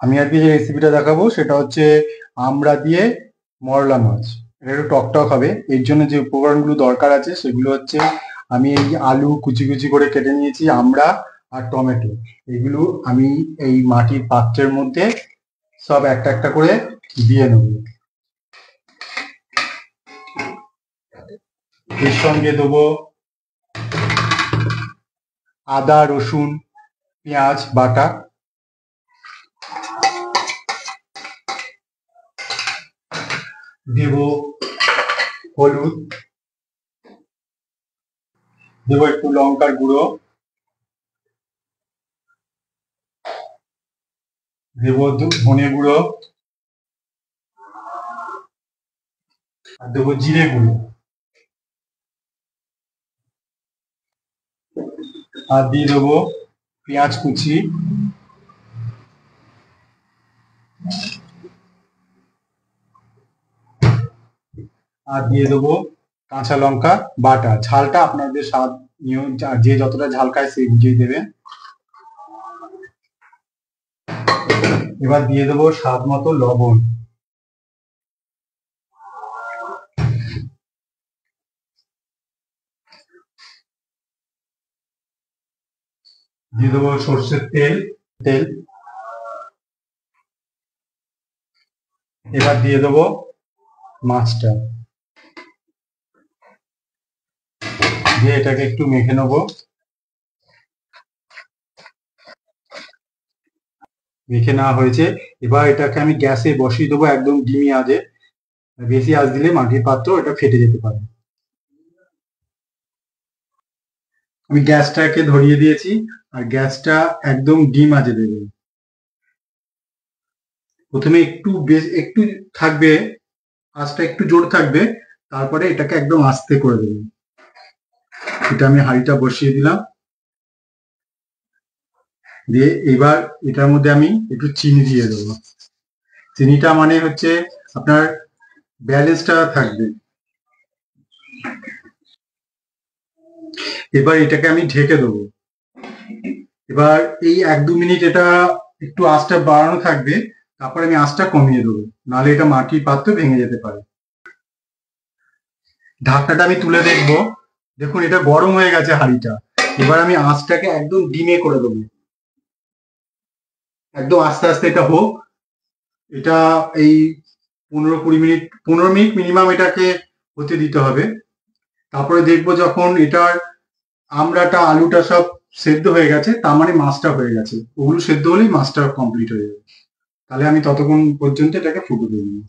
আমি আজকে যে রেসিপিটা দেখাবো সেটা হচ্ছে আমড়া দিয়ে মরলা মাছ। এটা একটু টকটক হবে। এর জন্য যে উপকরণগুলো দরকার আছে সেগুলো হচ্ছে, আমি এই আলু কুচি কুচি করে কেটে নিয়েছি, আমড়া আর টমেটো। এগুলো আমি এই মাটির পাত্রের মধ্যে সব একটা একটা করে দিয়ে নেব। এর সঙ্গে দেবো আদা রসুন পেঁয়াজ বাটা, দেব হলুদ, দেবো একটু লঙ্কার গুঁড়ো, দেবো ধনে গুঁড়ো, আর দেবো জিরে গুঁড়ো, আর দিয়ে দেবো পেঁয়াজ কুচি, আর দিয়ে দেবো কাঁচা লঙ্কা বাটা। ঝালটা আপনাদের স্বাদ নিয়ে, যে যতটা ঝাল খায় সেই বুঝিয়ে দেবেন। এবার দিয়ে দেবো স্বাদ মতো লবণ, দিয়ে দেবো সর্ষের তেল তেল এবার দিয়ে দেবো মাছটা, দিয়ে এটাকে একটু মেখে নেবো। মেখে নেওয়া হয়েছে। এবার এটাকে আমি গ্যাসে বসিয়ে দেবো একদম ডিমি আঁচে। বেশি আঁচ দিলে মাটির পাত্র এটা ফেটে যেতে পারে। আমি গ্যাসটাকে ধরিয়ে দিয়েছি, আর গ্যাসটা একদম ডিম আঁচে দেবেন। প্রথমে একটু থাকবে, আঁচটা একটু জোর থাকবে, তারপরে এটাকে একদম আস্তে করে দেবেন। এটা আমি হাঁড়িটা বসিয়ে দিলাম, দিয়ে এবার এটার মধ্যে আমি একটু চিনি দিয়ে দেবো। চিনিটা মানে হচ্ছে আপনার ব্যালেন্সটা থাকবে। এবার এটাকে আমি ঢেকে দেবো। এবার এই 1-2 মিনিট এটা একটু আঁচটা বাড়ানো থাকবে, তারপরে আমি আঁচটা কমিয়ে দেবো, নাহলে এটা মাটির পাত্র ভেঙে যেতে পারে। ঢাকনাটা আমি তুলে দেখবো, দেখুন এটা গরম হয়ে গেছে হাঁড়িটা। এবার আমি আঁচটাকে একদম ডিমে করে দেবো, একদম আস্তে আস্তে এটা হোক। এটা এই 15-20 মিনিট, 15 মিনিট মিনিমাম এটাকে হতে দিতে হবে। তারপরে দেখবো যখন এটার আমড়াটা আলুটা সব সেদ্ধ হয়ে গেছে, তার মানে মাছটা হয়ে গেছে। ওগুলো সেদ্ধ হলেই মাছটা কমপ্লিট হয়ে যাবে। তাহলে আমি ততক্ষণ পর্যন্ত এটাকে ফুটে দেবো।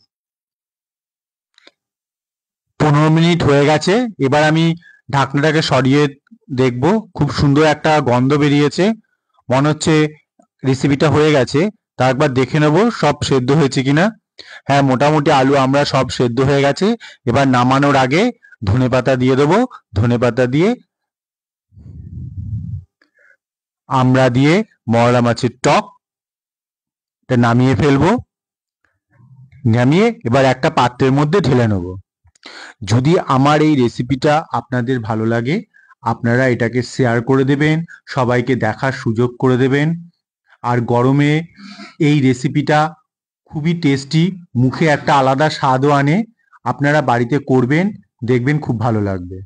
15 মিনিট হয়ে গেছে। এবার আমি ঢাকনাটাকে সরিয়ে দেখব, খুব সুন্দর একটা গন্ধ বেরিয়েছে। মনে হচ্ছে রেসিপিটা হয়ে গেছে। তা একবার দেখে নেব সব সেদ্ধ হয়েছে কিনা। হ্যাঁ, মোটামুটি আলু আমরা সব সেদ্ধ হয়ে গেছে। এবার নামানোর আগে ধনেপাতা দিয়ে দেবো। ধনেপাতা দিয়ে আমড়া দিয়ে মরলা মাছের টক নামিয়ে ফেলবো। নামিয়ে এবার একটা পাত্রের মধ্যে ঢেলে নেব। যদি আমার এই রেসিপিটা আপনাদের ভালো লাগে, আপনারা এটাকে শেয়ার করে দেবেন, সবাইকে দেখার সুযোগ করে দেবেন। আর গরমে এই রেসিপিটা খুবই টেস্টি, মুখে একটা আলাদা স্বাদও আনে। আপনারা বাড়িতে করবেন, দেখবেন খুব ভালো লাগবে।